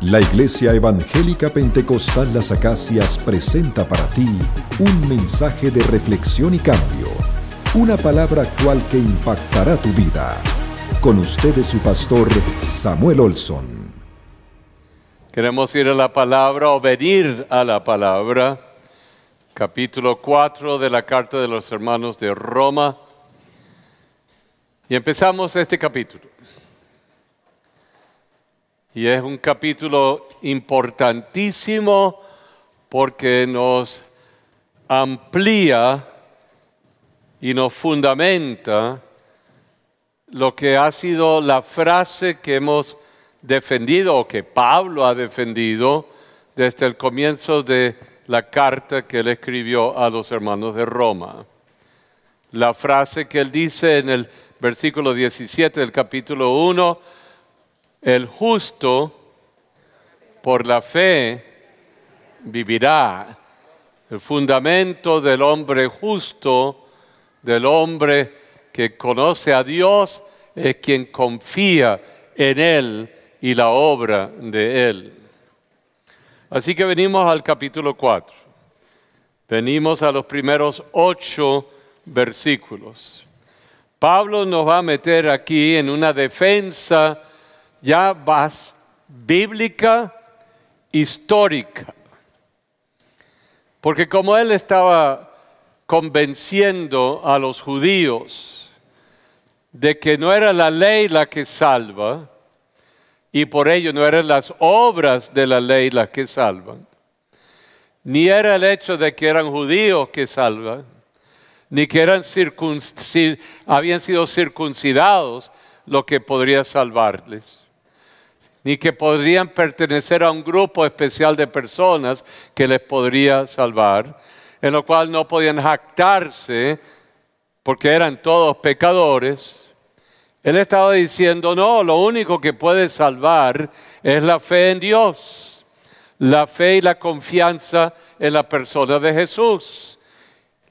La Iglesia Evangélica Pentecostal Las Acacias presenta para ti un mensaje de reflexión y cambio, una palabra actual que impactará tu vida. Con ustedes su pastor Samuel Olson. Queremos ir a la palabra o venir a la palabra, capítulo 4 de la carta de los hermanos de Roma. Y empezamos este capítulo. Y es un capítulo importantísimo porque nos amplía y nos fundamenta lo que ha sido la frase que hemos defendido o que Pablo ha defendido desde el comienzo de la carta que él escribió a los hermanos de Roma. La frase que él dice en el versículo 17 del capítulo 1, el justo por la fe vivirá. El fundamento del hombre justo, del hombre que conoce a Dios, es quien confía en Él y la obra de Él. Así que venimos al capítulo 4. Venimos a los primeros 8 versículos. Pablo nos va a meter aquí en una defensa ya bíblica, histórica. Porque como él estaba convenciendo a los judíos de que no era la ley la que salva, y por ello no eran las obras de la ley las que salvan, ni era el hecho de que eran judíos que salvan, ni que habían sido circuncidados lo que podría salvarles, ni que podrían pertenecer a un grupo especial de personas que les podría salvar, en lo cual no podían jactarse porque eran todos pecadores. Él estaba diciendo, no, lo único que puede salvar es la fe en Dios, la fe y la confianza en la persona de Jesús.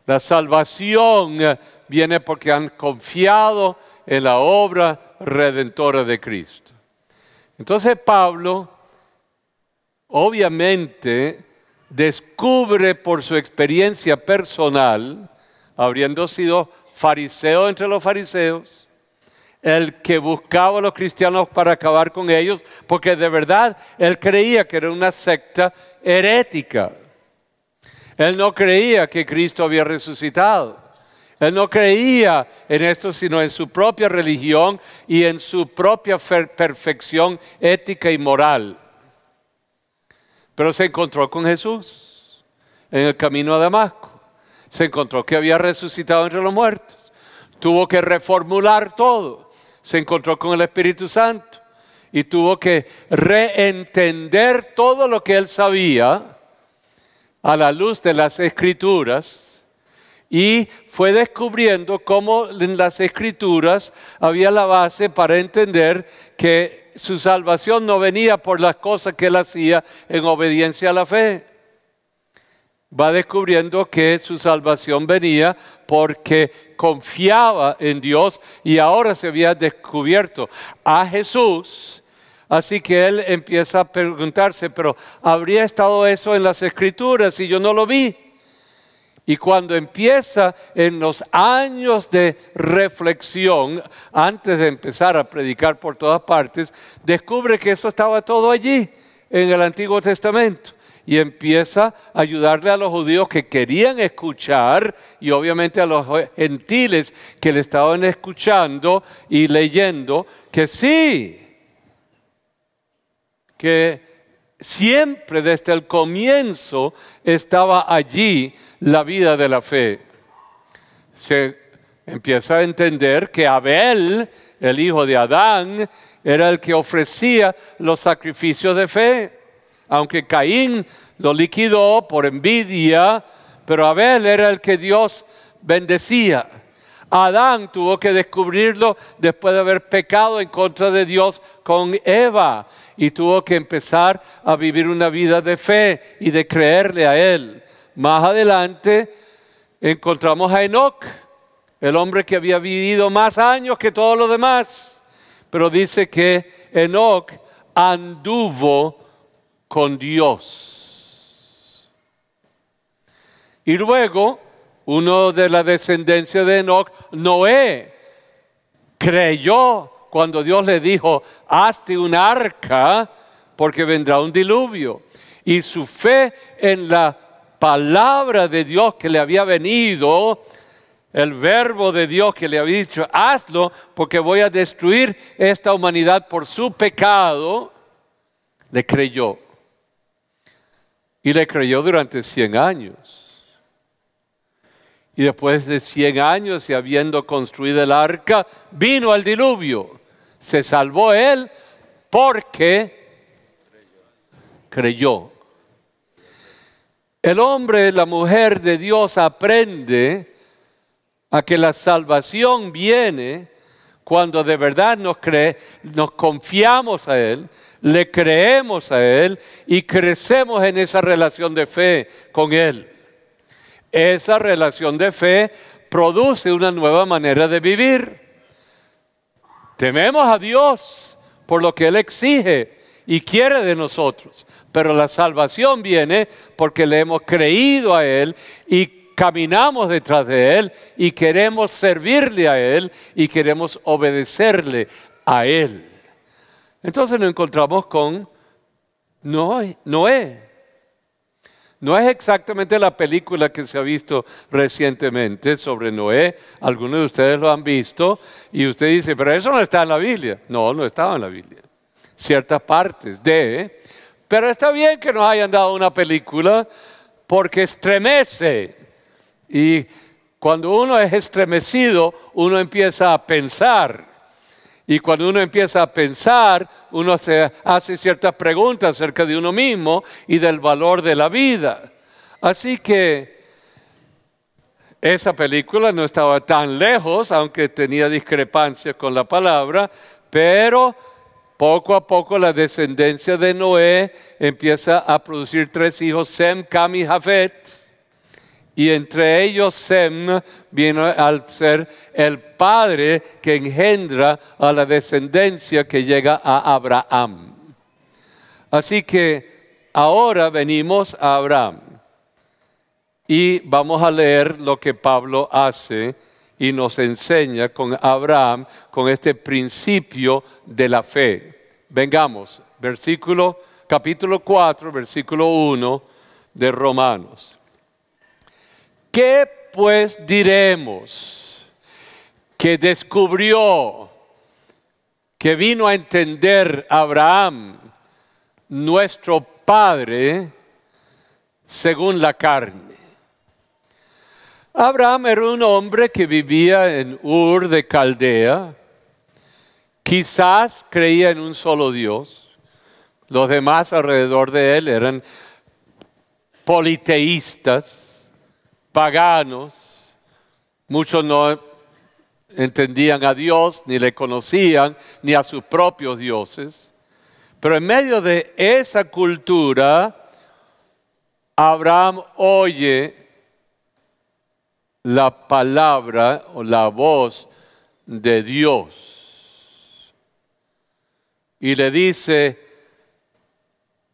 La salvación viene porque han confiado en la obra redentora de Cristo. Entonces Pablo, obviamente, descubre por su experiencia personal, habiendo sido fariseo entre los fariseos, el que buscaba a los cristianos para acabar con ellos, porque de verdad él creía que era una secta herética. Él no creía que Cristo había resucitado. Él no creía en esto, sino en su propia religión y en su propia perfección ética y moral. Pero se encontró con Jesús en el camino a Damasco. Se encontró que había resucitado entre los muertos. Tuvo que reformular todo. Se encontró con el Espíritu Santo y tuvo que reentender todo lo que él sabía a la luz de las Escrituras. Y fue descubriendo cómo en las Escrituras había la base para entender que su salvación no venía por las cosas que él hacía en obediencia a la fe. Va descubriendo que su salvación venía porque confiaba en Dios y ahora se había descubierto a Jesús. Así que él empieza a preguntarse, pero ¿habría estado eso en las Escrituras y yo no lo vi? Y cuando empieza en los años de reflexión, antes de empezar a predicar por todas partes, descubre que eso estaba todo allí en el Antiguo Testamento. Y empieza a ayudarle a los judíos que querían escuchar y obviamente a los gentiles que le estaban escuchando y leyendo que sí, que siempre desde el comienzo estaba allí la vida de la fe. Se empieza a entender que Abel, el hijo de Adán, era el que ofrecía los sacrificios de fe. Aunque Caín lo liquidó por envidia, pero Abel era el que Dios bendecía. Adán tuvo que descubrirlo después de haber pecado en contra de Dios con Eva y tuvo que empezar a vivir una vida de fe y de creerle a Él. Más adelante encontramos a Enoc, el hombre que había vivido más años que todos los demás, pero dice que Enoc anduvo con Dios. Y luego, uno de la descendencia de Enoc, Noé, creyó cuando Dios le dijo, hazte un arca porque vendrá un diluvio. Y su fe en la palabra de Dios que le había venido, el verbo de Dios que le había dicho, hazlo porque voy a destruir esta humanidad por su pecado, le creyó. Y le creyó durante 100 años. Y después de 100 años y habiendo construido el arca, vino el diluvio. Se salvó él porque creyó. El hombre, la mujer de Dios aprende a que la salvación viene cuando de verdad nos confiamos a Él, le creemos a Él y crecemos en esa relación de fe con Él. Esa relación de fe produce una nueva manera de vivir. Tememos a Dios por lo que Él exige y quiere de nosotros. Pero la salvación viene porque le hemos creído a Él y caminamos detrás de Él y queremos servirle a Él y queremos obedecerle a Él. Entonces nos encontramos con Noé. No es exactamente la película que se ha visto recientemente sobre Noé. Algunos de ustedes lo han visto y usted dice, pero eso no está en la Biblia. No, no estaba en la Biblia. Ciertas partes pero está bien que nos hayan dado una película porque estremece. Y cuando uno es estremecido, uno empieza a pensar. Y cuando uno empieza a pensar, uno se hace ciertas preguntas acerca de uno mismo y del valor de la vida. Así que esa película no estaba tan lejos, aunque tenía discrepancias con la palabra, pero poco a poco la descendencia de Noé empieza a producir 3 hijos, Sem, Cam y Jafet. Y entre ellos Sem vino a ser el padre que engendra a la descendencia que llega a Abraham. Así que ahora venimos a Abraham y vamos a leer lo que Pablo hace y nos enseña con Abraham, con este principio de la fe. Vengamos, capítulo 4, versículo 1 de Romanos. ¿Qué pues diremos que descubrió, que vino a entender Abraham, nuestro padre, según la carne? Abraham era un hombre que vivía en Ur de Caldea, quizás creía en un solo Dios. Los demás alrededor de él eran politeístas, paganos, muchos no entendían a Dios, ni le conocían, ni a sus propios dioses. Pero en medio de esa cultura, Abraham oye la palabra o la voz de Dios. Y le dice,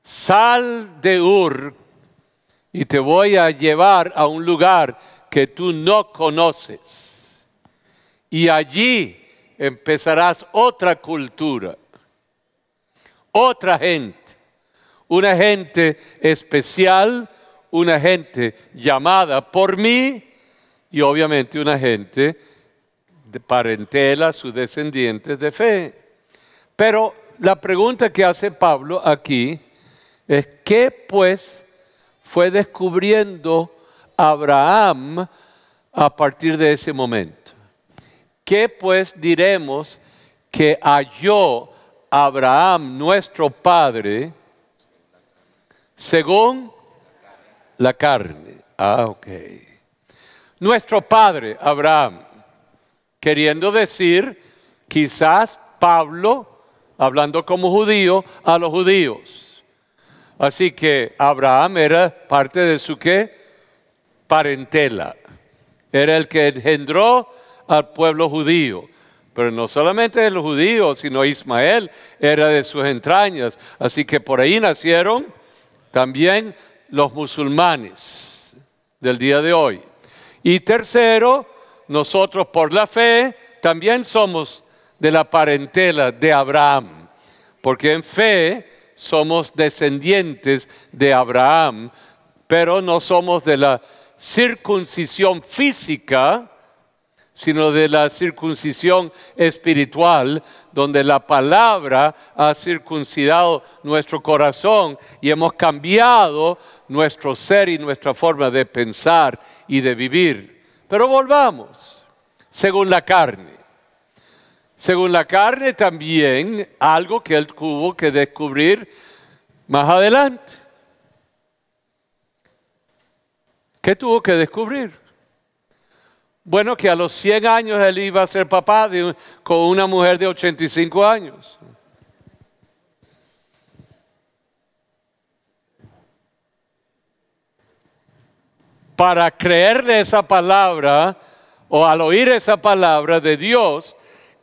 sal de Ur, y te voy a llevar a un lugar que tú no conoces. Y allí empezarás otra cultura, otra gente, una gente especial, una gente llamada por mí y obviamente una gente de parentela, sus descendientes de fe. Pero la pregunta que hace Pablo aquí es, ¿qué pues fue descubriendo Abraham a partir de ese momento? ¿Qué pues diremos que halló Abraham, nuestro padre, según la carne? Ok. Nuestro padre Abraham, queriendo decir, quizás Pablo, hablando como judío, a los judíos. Así que Abraham era parte de su ¿qué? Parentela. Era el que engendró al pueblo judío. Pero no solamente de los judíos, sino Ismael era de sus entrañas. Así que por ahí nacieron También los musulmanes del día de hoy. Y tercero, nosotros por la fe también somos de la parentela de Abraham, porque en fe somos descendientes de Abraham, pero no somos de la circuncisión física, sino de la circuncisión espiritual, donde la palabra ha circuncidado nuestro corazón y hemos cambiado nuestro ser y nuestra forma de pensar y de vivir. Pero volvamos, según la carne. Según la carne también, algo que él tuvo que descubrir más adelante. ¿Qué tuvo que descubrir? Bueno, que a los 100 años él iba a ser papá con una mujer de 85 años. Para creerle esa palabra, o al oír esa palabra de Dios,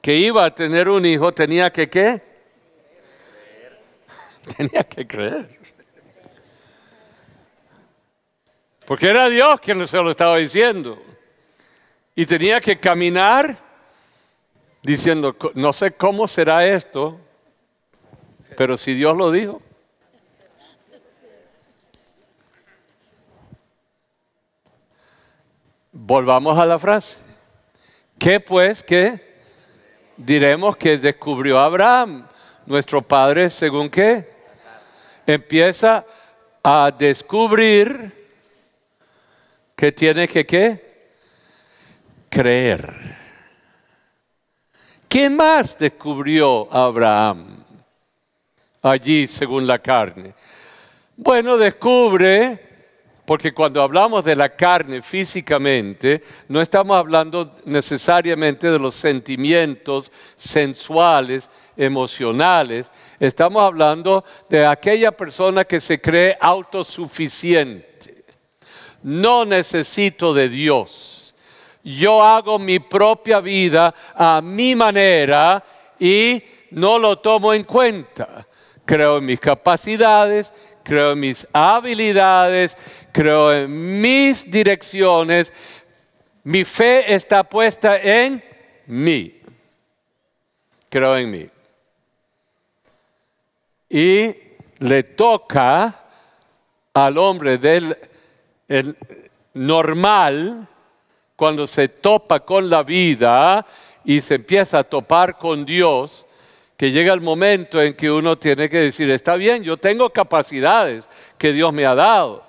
que iba a tener un hijo, tenía que ¿qué? Tenía que creer. Porque era Dios quien se lo estaba diciendo. Y tenía que caminar diciendo, no sé cómo será esto, pero si Dios lo dijo. Volvamos a la frase. ¿Qué pues qué? Diremos que descubrió Abraham, nuestro padre, ¿según qué? Empieza a descubrir que tiene que ¿qué? Creer. ¿Qué más descubrió Abraham allí según la carne? Bueno, descubre, porque cuando hablamos de la carne físicamente, no estamos hablando necesariamente de los sentimientos sensuales, emocionales. Estamos hablando de aquella persona que se cree autosuficiente. No necesito de Dios. Yo hago mi propia vida a mi manera y no lo tomo en cuenta. Creo en mis capacidades, creo en mis habilidades, creo en mis direcciones. Mi fe está puesta en mí. Creo en mí. Y le toca al hombre del normal, cuando se topa con la vida y se empieza a topar con Dios, que llega el momento en que uno tiene que decir, está bien, yo tengo capacidades que Dios me ha dado,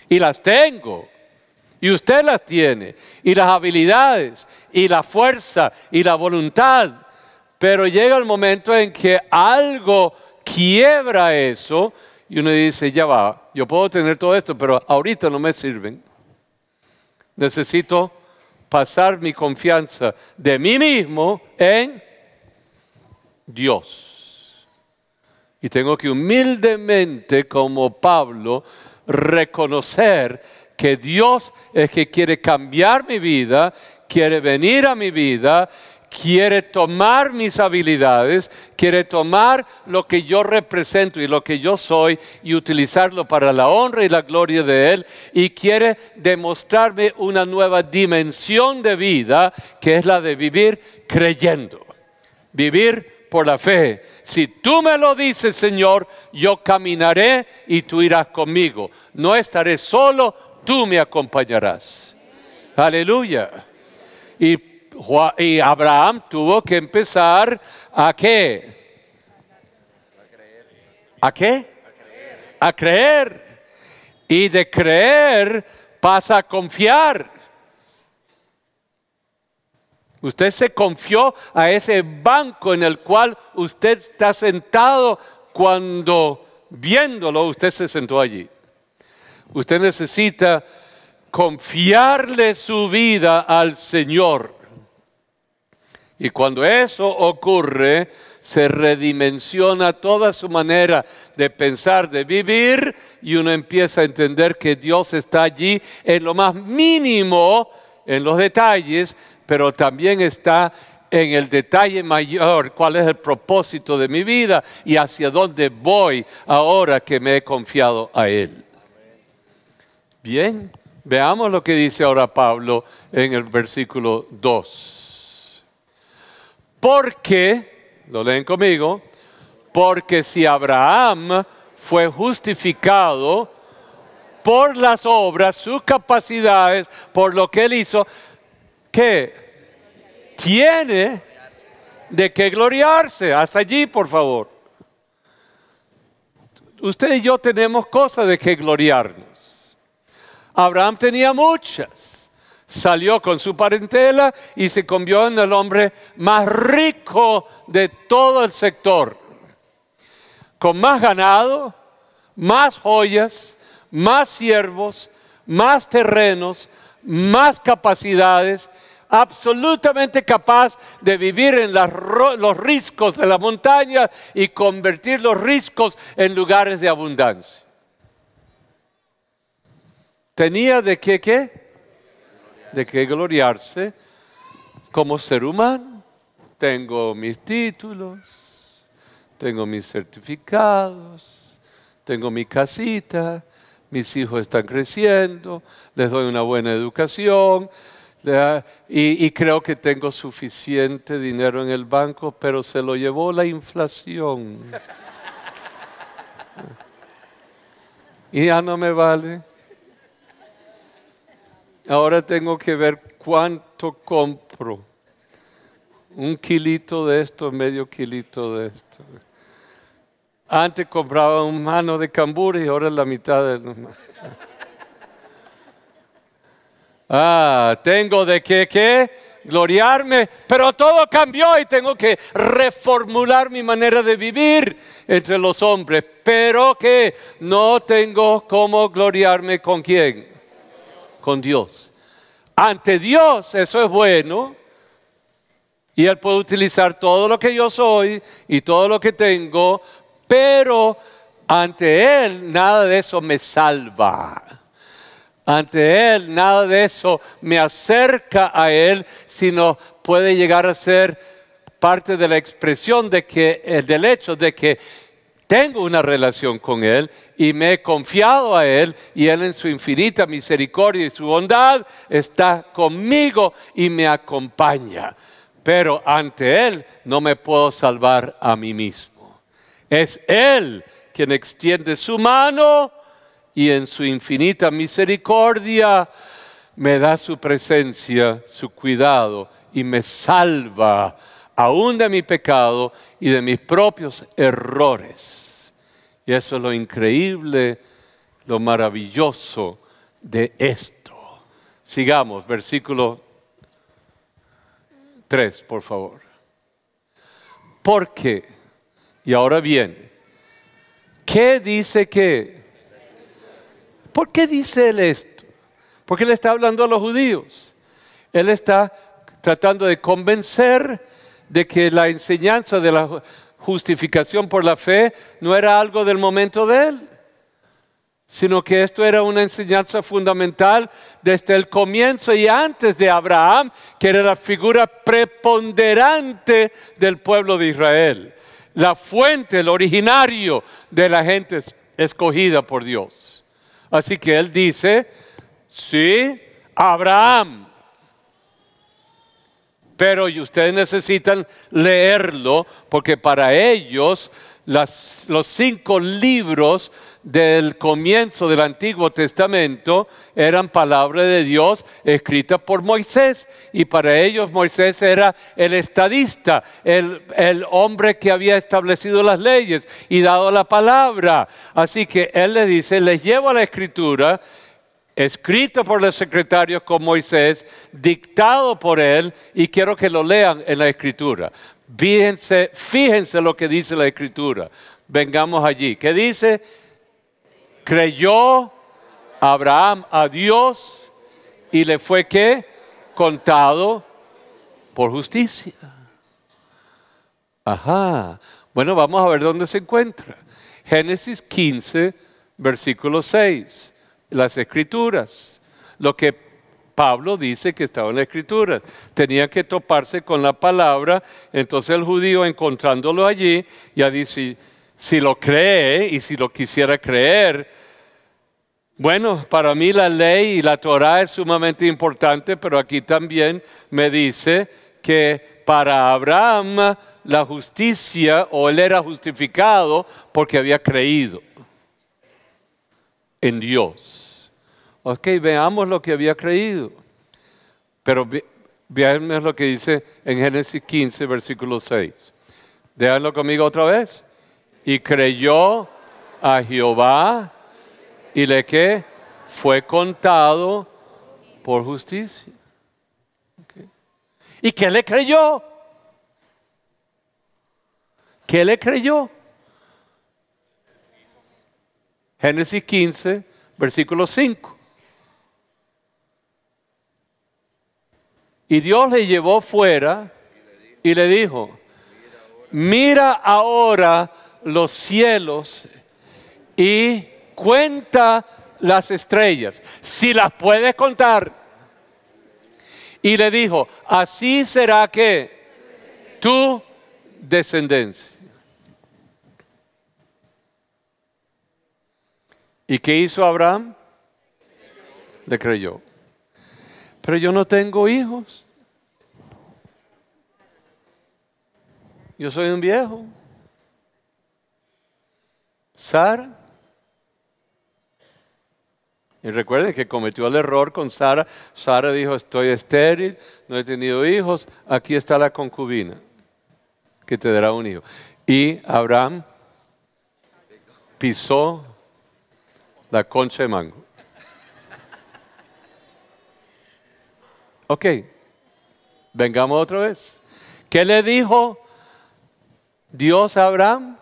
y las tengo, y usted las tiene, y las habilidades, y la fuerza, y la voluntad, pero llega el momento en que algo quiebra eso, y uno dice, ya va, yo puedo tener todo esto, pero ahorita no me sirven. Necesito pasar mi confianza de mí mismo en Dios. Y tengo que humildemente, como Pablo, reconocer que Dios es que quiere cambiar mi vida, quiere venir a mi vida, quiere tomar mis habilidades, quiere tomar lo que yo represento y lo que yo soy y utilizarlo para la honra y la gloria de Él, y quiere demostrarme una nueva dimensión de vida, que es la de vivir creyendo, vivir por la fe. Si tú me lo dices, Señor, yo caminaré y tú irás conmigo. No estaré solo, tú me acompañarás. Aleluya. Y Abraham tuvo que empezar ¿a qué? ¿A qué? A creer. Y de creer pasa a confiar. Usted se confió a ese banco en el cual usted está sentado, cuando viéndolo usted se sentó allí. Usted necesita confiarle su vida al Señor. Y cuando eso ocurre, se redimensiona toda su manera de pensar, de vivir, y uno empieza a entender que Dios está allí en lo más mínimo, en los detalles, pero también está en el detalle mayor cuál es el propósito de mi vida y hacia dónde voy ahora que me he confiado a Él. Bien, veamos lo que dice ahora Pablo en el versículo 2. Porque, lo leen conmigo, porque si Abraham fue justificado por las obras, sus capacidades, por lo que él hizo, ¿qué? Tiene de qué gloriarse. Hasta allí, por favor. Usted y yo tenemos cosas de qué gloriarnos. Abraham tenía muchas. Salió con su parentela y se convirtió en el hombre más rico de todo el sector. Con más ganado, más joyas, más siervos, más terrenos, más capacidades, absolutamente capaz de vivir en los riscos de la montaña y convertir los riscos en lugares de abundancia. Tenía de qué gloriarse como ser humano. Tengo mis títulos, tengo mis certificados, tengo mi casita, mis hijos están creciendo, les doy una buena educación y creo que tengo suficiente dinero en el banco, pero se lo llevó la inflación. Y ya no me vale. Ahora tengo que ver cuánto compro. Un kilito de esto, medio kilito de esto. Antes compraba un mano de cambur y ahora es la mitad de... tengo de qué gloriarme, pero todo cambió y tengo que reformular mi manera de vivir entre los hombres. Pero que no tengo cómo gloriarme ¿con quién? Con Dios. Ante Dios eso es bueno. Y Él puede utilizar todo lo que yo soy y todo lo que tengo, pero ante Él nada de eso me salva. Ante Él nada de eso me acerca a Él, sino puede llegar a ser parte de la expresión del hecho de que tengo una relación con Él y me he confiado a Él y Él en su infinita misericordia y su bondad está conmigo y me acompaña. Pero ante Él no me puedo salvar a mí mismo. Es Él quien extiende su mano y en su infinita misericordia me da su presencia, su cuidado y me salva aún de mi pecado y de mis propios errores. Y eso es lo increíble, lo maravilloso de esto. Sigamos, versículo 3, por favor. Porque, y ahora viene, ¿qué dice qué? ¿Por qué dice él esto? Porque él está hablando a los judíos. Él está tratando de convencer de que la enseñanza de la justificación por la fe no era algo del momento de él, sino que esto era una enseñanza fundamental desde el comienzo y antes de Abraham, que era la figura preponderante del pueblo de Israel, la fuente, el originario de la gente escogida por Dios. Así que él dice, sí, Abraham. Pero ustedes necesitan leerlo porque para ellos los 5 libros del comienzo del Antiguo Testamento eran palabra de Dios escrita por Moisés. Y para ellos Moisés era el estadista, el hombre que había establecido las leyes y dado la palabra. Así que él les dice, les llevo a la Escritura, escrito por los secretarios con Moisés, dictado por él, y quiero que lo lean en la Escritura. Fíjense lo que dice la Escritura. Vengamos allí. ¿Qué dice? Creyó Abraham a Dios y le fue ¿qué? Contado por justicia. Ajá. Bueno, vamos a ver dónde se encuentra. Génesis 15, versículo 6. Las Escrituras. Lo que Pablo dice que estaba en la Escritura. Tenía que toparse con la palabra. Entonces el judío, encontrándolo allí, ya dice, si lo cree y si lo quisiera creer, bueno, para mí la ley y la Torá es sumamente importante, pero aquí también me dice que para Abraham la justicia, o él era justificado porque había creído en Dios. Ok, veamos lo que había creído. Pero veamos lo que dice en Génesis 15, versículo 6. Déjenlo conmigo otra vez. Y creyó a Jehová y le que fue contado por justicia. Okay. ¿Y qué le creyó? ¿Qué le creyó? Génesis 15, versículo 5. Y Dios le llevó fuera y le dijo, mira ahora los cielos y cuenta las estrellas, si las puedes contar. Y le dijo, así será que tu descendencia. ¿Y qué hizo Abraham? Le creyó. Pero yo no tengo hijos. Yo soy un viejo. Sara. Y recuerden que cometió el error con Sara. Sara dijo, estoy estéril, no he tenido hijos. Aquí está la concubina que te dará un hijo. Y Abraham pisó la concha de mango. Ok, vengamos otra vez. ¿Qué le dijo Dios a Abraham?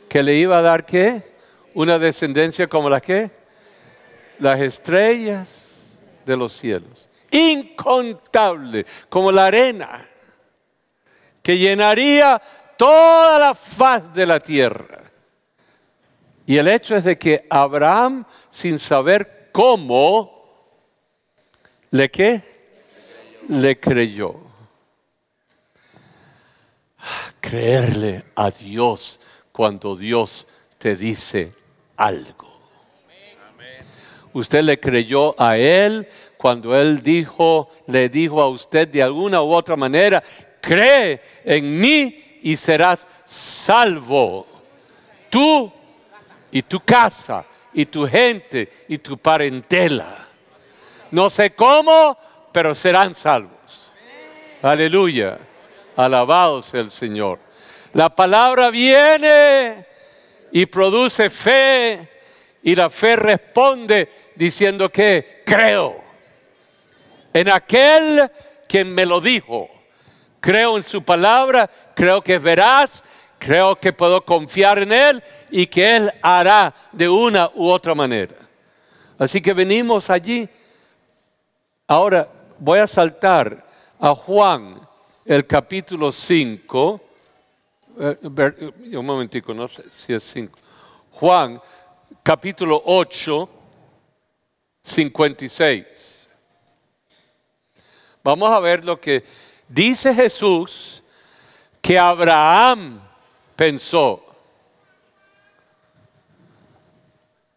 Que le iba a dar ¿qué? Una descendencia como la que las estrellas de los cielos, incontable como la arena, que llenaría toda la faz de la tierra. Y el hecho es de que Abraham, sin saber cómo, ¿le qué? Le creyó. Creerle a Dios cuando Dios te dice algo. Usted le creyó a Él cuando Él le dijo a usted de alguna u otra manera, cree en mí y serás salvo. Tú y tu casa y tu gente y tu parentela. No sé cómo, pero serán salvos. Aleluya. Alabado sea el Señor. La palabra viene y produce fe. Y la fe responde diciendo que creo en aquel que me lo dijo. Creo en su palabra, creo que es veraz, creo que puedo confiar en Él y que Él hará de una u otra manera. Así que venimos allí. Ahora voy a saltar a Juan, el capítulo 5. Un momentico, no sé si es 5. Juan, capítulo 8, 56. Vamos a ver lo que dice Jesús que Abraham pensó.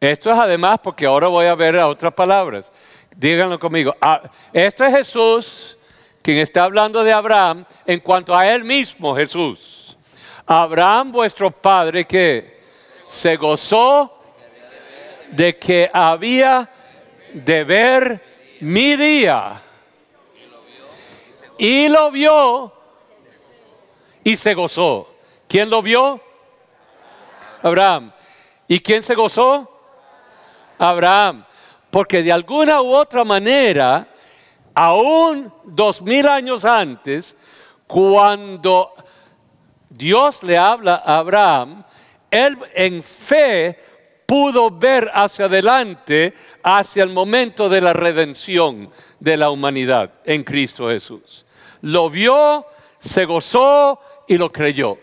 Esto es además porque ahora voy a ver otras palabras. Díganlo conmigo. Esto es Jesús quien está hablando de Abraham en cuanto a él mismo, Jesús. Abraham, vuestro padre, que se gozó de que había de ver mi día. Y lo vio y se gozó. ¿Quién lo vio? Abraham. ¿Y quién se gozó? Abraham. Porque de alguna u otra manera, aún 2000 años antes, cuando Dios le habla a Abraham, él en fe pudo ver hacia adelante, hacia el momento de la redención de la humanidad en Cristo Jesús. Lo vio, se gozó y lo creyó.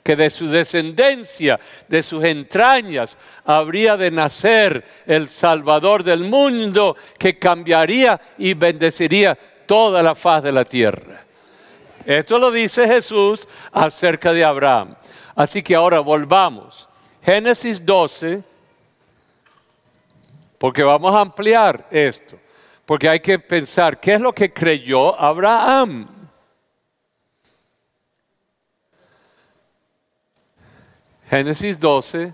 que de su descendencia, de sus entrañas, habría de nacer el Salvador del mundo, que cambiaría y bendeciría toda la faz de la tierra. Esto lo dice Jesús acerca de Abraham. Así que ahora volvamos. Génesis 12, porque vamos a ampliar esto. Porque hay que pensar, ¿qué es lo que creyó Abraham? Génesis 12,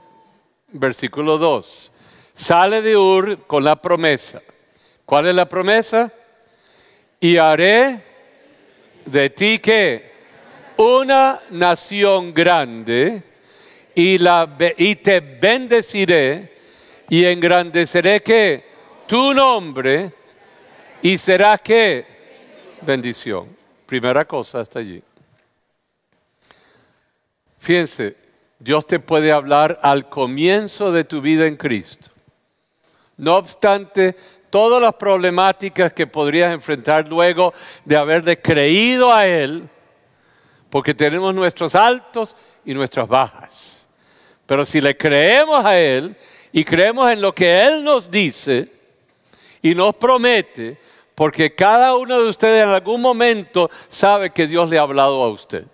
versículo 2. Sale de Ur con la promesa. ¿Cuál es la promesa? Y haré de ti, ¿qué? Una nación grande, y te bendeciré y engrandeceré, ¿qué? Tu nombre, y será, ¿qué? Bendición. Primera cosa hasta allí. Fíjense, Dios te puede hablar al comienzo de tu vida en Cristo. No obstante, todas las problemáticas que podrías enfrentar luego de haber creído a Él, porque tenemos nuestros altos y nuestras bajas. Pero si le creemos a Él y creemos en lo que Él nos dice y nos promete, porque cada uno de ustedes en algún momento sabe que Dios le ha hablado a usted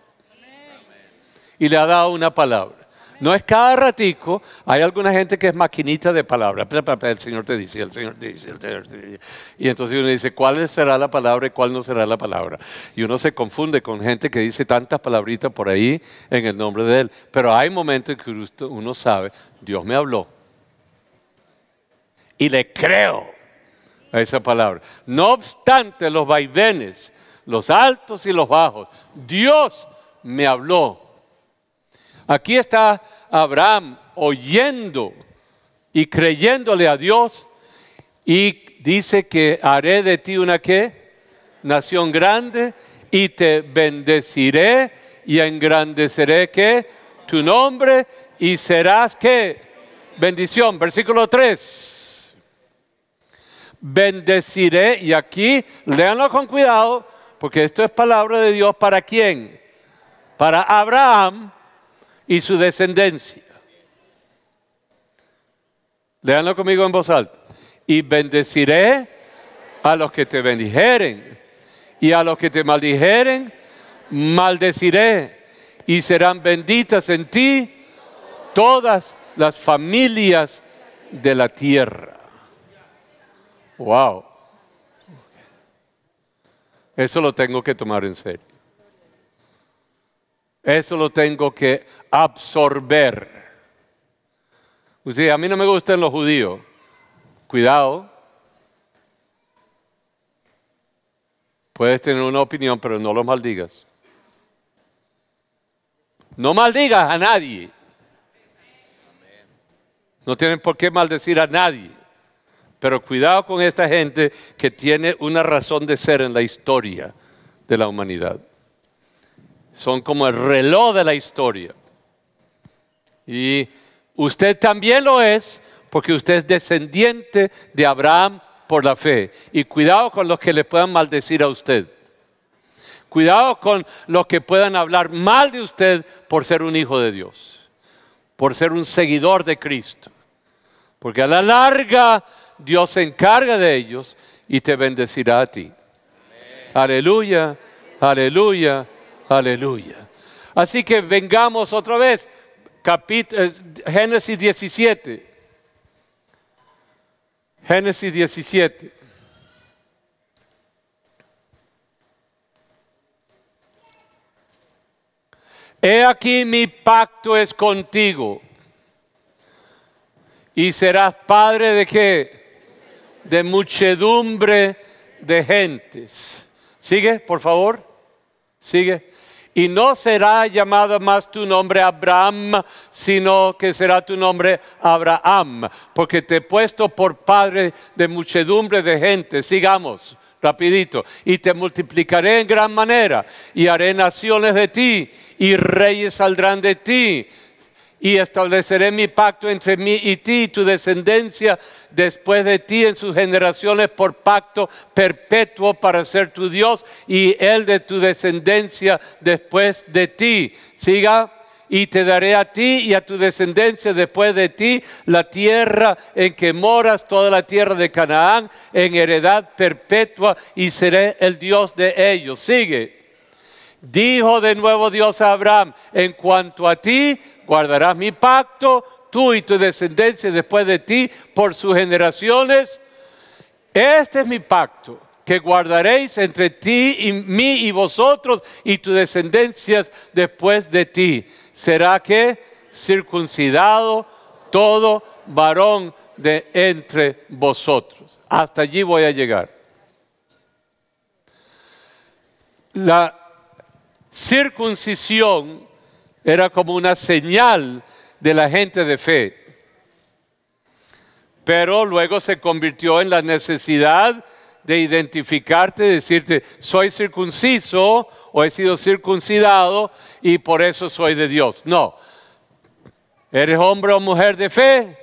y le ha dado una palabra. No es cada ratico. Hay alguna gente que es maquinita de palabras. El Señor te dice, el Señor te dice, el Señor te dice. Y entonces uno dice, ¿cuál será la palabra y cuál no será la palabra? Y uno se confunde con gente que dice tantas palabritas por ahí en el nombre de Él. Pero hay momentos en que uno sabe, Dios me habló. Y le creo a esa palabra. No obstante los vaivenes, los altos y los bajos, Dios me habló. Aquí está Abraham oyendo y creyéndole a Dios, y dice que haré de ti una ¿qué? Nación grande, y te bendeciré y engrandeceré ¿qué? Tu nombre, y serás ¿qué? Bendición. Versículo 3. Bendeciré, y aquí léanlo con cuidado, porque esto es palabra de Dios. ¿Para quién? Para Abraham y su descendencia. Léanlo conmigo en voz alta. Y bendeciré a los que te bendijeren, y a los que te maldijeren, maldeciré, y serán benditas en ti todas las familias de la tierra. Wow. Eso lo tengo que tomar en serio. Eso lo tengo que absorber. Usted, a mí no me gustan los judíos. Cuidado. Puedes tener una opinión, pero no los maldigas. No maldigas a nadie. No tienen por qué maldecir a nadie. Pero cuidado con esta gente que tiene una razón de ser en la historia de la humanidad. Son como el reloj de la historia. Y usted también lo es, porque usted es descendiente de Abraham por la fe. Y cuidado con los que le puedan maldecir a usted. Cuidado con los que puedan hablar mal de usted por ser un hijo de Dios, por ser un seguidor de Cristo. Porque a la larga Dios se encarga de ellos y te bendecirá a ti. Aleluya, aleluya, aleluya. Así que vengamos otra vez. Génesis 17. Génesis 17. He aquí mi pacto es contigo. Y serás padre de ¿qué? De muchedumbre de gentes. ¿Sigue, por favor? Sigue. Y no será llamado más tu nombre Abraham, sino que será tu nombre Abraham, porque te he puesto por padre de muchedumbre de gentes. Sigamos, rapidito. Y te multiplicaré en gran manera, y haré naciones de ti, y reyes saldrán de ti. Y estableceré mi pacto entre mí y ti, y tu descendencia después de ti en sus generaciones, por pacto perpetuo para ser tu Dios, y él de tu descendencia después de ti. Siga. y te daré a ti y a tu descendencia después de ti la tierra en que moras, toda la tierra de Canaán, en heredad perpetua, y seré el Dios de ellos. Sigue. Dijo de nuevo Dios a Abraham: en cuanto a ti, guardarás mi pacto, tú y tu descendencia después de ti, por sus generaciones. Este es mi pacto, que guardaréis entre ti y mí y vosotros y tus descendencias después de ti. Será que circuncidado todo varón de entre vosotros. Hasta allí voy a llegar. La circuncisión era como una señal de la gente de fe, pero luego se convirtió en la necesidad de identificarte, decirte: soy circunciso o he sido circuncidado y por eso soy de Dios. No, eres hombre o mujer de fe.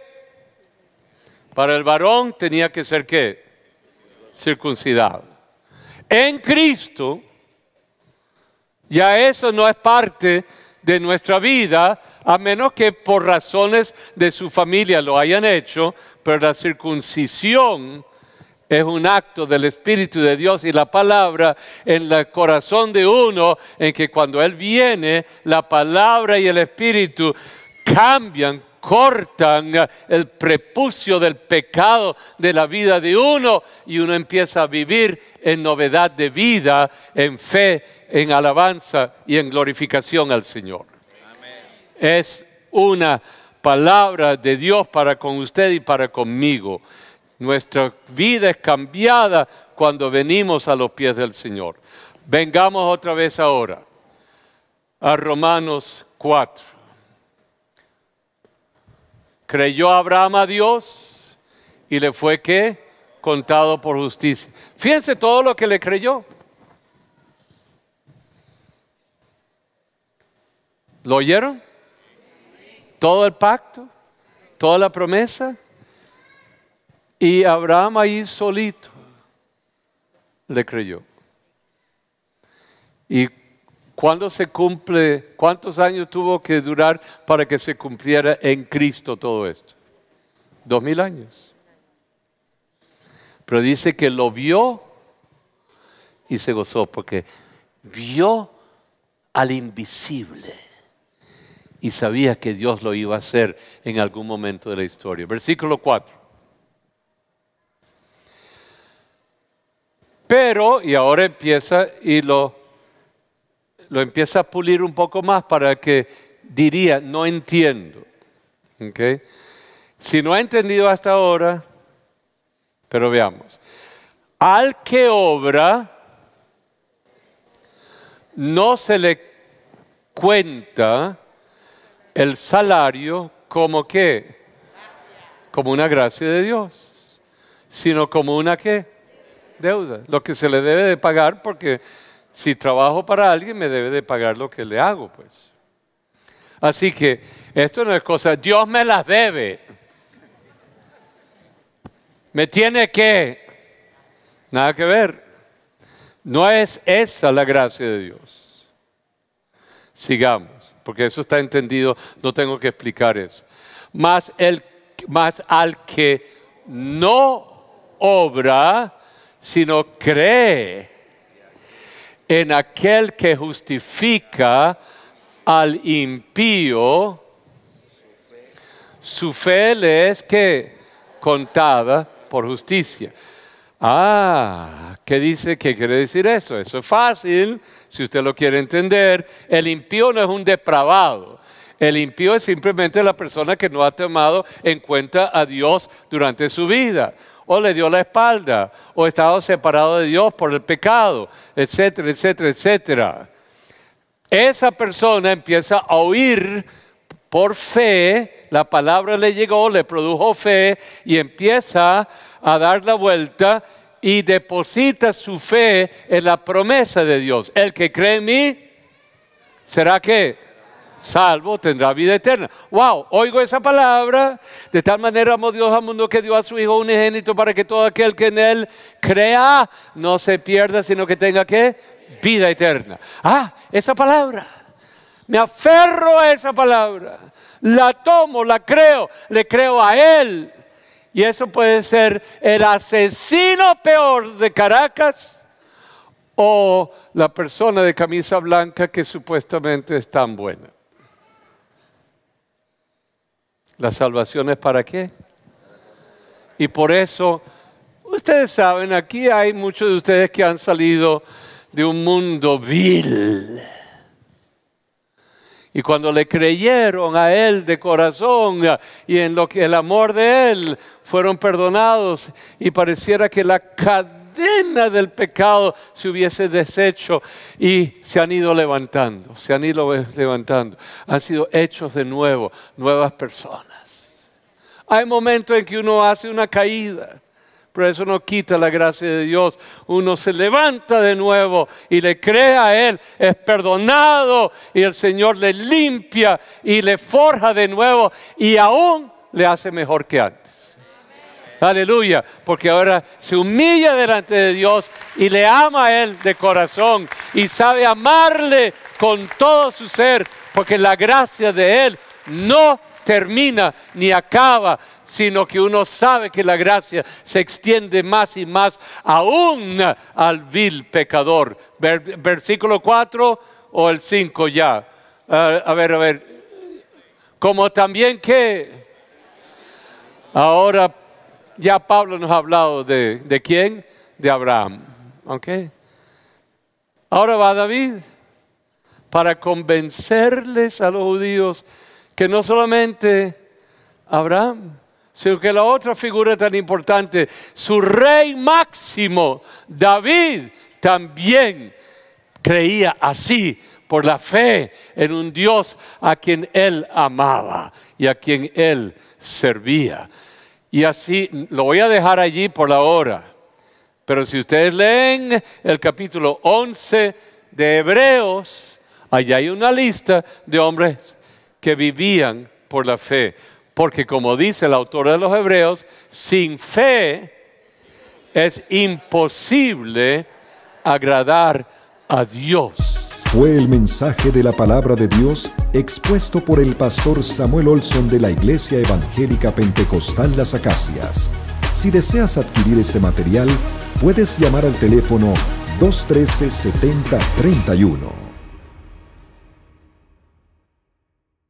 Para el varón tenía que ser ¿qué? Circuncidado. En Cristo ya eso no es parte de nuestra vida, a menos que por razones de su familia lo hayan hecho, pero la circuncisión es un acto del Espíritu de Dios y la palabra en el corazón de uno, en que cuando Él viene, la palabra y el Espíritu cambian, cortan el prepucio del pecado de la vida de uno, y uno empieza a vivir en novedad de vida, en fe, en alabanza y en glorificación al Señor. Amén. Es una palabra de Dios para con usted y para conmigo. Nuestra vida es cambiada cuando venimos a los pies del Señor. Vengamos otra vez ahora a Romanos 4. Creyó Abraham a Dios y le fue ¿qué? Contado por justicia. Fíjense todo lo que le creyó. ¿Lo oyeron? Todo el pacto, toda la promesa. Y Abraham ahí solito le creyó. ¿Y cuándo se cumple? ¿Cuántos años tuvo que durar para que se cumpliera en Cristo todo esto? 2000 años. Pero dice que lo vio y se gozó, porque vio al invisible y sabía que Dios lo iba a hacer en algún momento de la historia. Versículo 4. Pero, y ahora empieza y lo empieza a pulir un poco más para que diría: no entiendo. ¿Okay? Si no ha entendido hasta ahora, pero veamos. Al que obra, no se le cuenta el salario como ¿qué? Como una gracia de Dios, sino como una ¿qué? Deuda, lo que se le debe de pagar, porque si trabajo para alguien me debe de pagar lo que le hago, pues. Así que esto no es cosa, Dios me las debe, me tiene que, nada que ver. No es esa la gracia de Dios. Sigamos, porque eso está entendido, no tengo que explicar eso. Mas al que no obra, sino cree en aquel que justifica al impío, su fe le es que contada por justicia. ¿Qué dice? ¿Qué quiere decir eso? Eso es fácil, si usted lo quiere entender. El impío no es un depravado. El impío es simplemente la persona que no ha tomado en cuenta a Dios durante su vida, o le dio la espalda, o ha estado separado de Dios por el pecado, etcétera, etcétera, etcétera. Esa persona empieza a oír por fe, la palabra le llegó, le produjo fe, y empieza a dar la vuelta y deposita su fe en la promesa de Dios. El que cree en mí, ¿será qué? Salvo, tendrá vida eterna. Wow, oigo esa palabra: de tal manera amó Dios al mundo que dio a su Hijo unigénito, para que todo aquel que en Él crea no se pierda, sino que tenga ¿qué? Vida eterna. Esa palabra. Me aferro a esa palabra, la tomo, la creo, le creo a Él. Y eso puede ser el asesino peor de Caracas o la persona de camisa blanca que supuestamente es tan buena. ¿La salvación es para qué? Y por eso, ustedes saben, aquí hay muchos de ustedes que han salido de un mundo vil. Y cuando le creyeron a Él de corazón y en lo que el amor de Él, fueron perdonados y pareciera que la cadena del pecado se hubiese deshecho y se han ido levantando, han sido hechos de nuevo, nuevas personas. Hay momentos en que uno hace una caída, pero eso no quita la gracia de Dios. Uno se levanta de nuevo y le cree a Él, es perdonado y el Señor le limpia y le forja de nuevo y aún le hace mejor que antes. Aleluya, porque ahora se humilla delante de Dios y le ama a Él de corazón y sabe amarle con todo su ser, porque la gracia de Él no termina ni acaba, sino que uno sabe que la gracia se extiende más y más aún al vil pecador. Versículo 4 o el 5 ya. A ver. Como también que ahora ya Pablo nos ha hablado de ¿quién? De Abraham. ¿Ok? Ahora va David para convencerles a los judíos que no solamente Abraham, sino que la otra figura tan importante, su rey máximo, David, también creía así por la fe en un Dios a quien él amaba y a quien él servía. Y así, lo voy a dejar allí por la hora, pero si ustedes leen el capítulo 11 de Hebreos, allá hay una lista de hombres que vivían por la fe. Porque como dice el autor de los Hebreos, sin fe es imposible agradar a Dios. Fue el mensaje de la palabra de Dios expuesto por el pastor Samuel Olson de la Iglesia Evangélica Pentecostal Las Acacias. Si deseas adquirir este material, puedes llamar al teléfono 213-7031.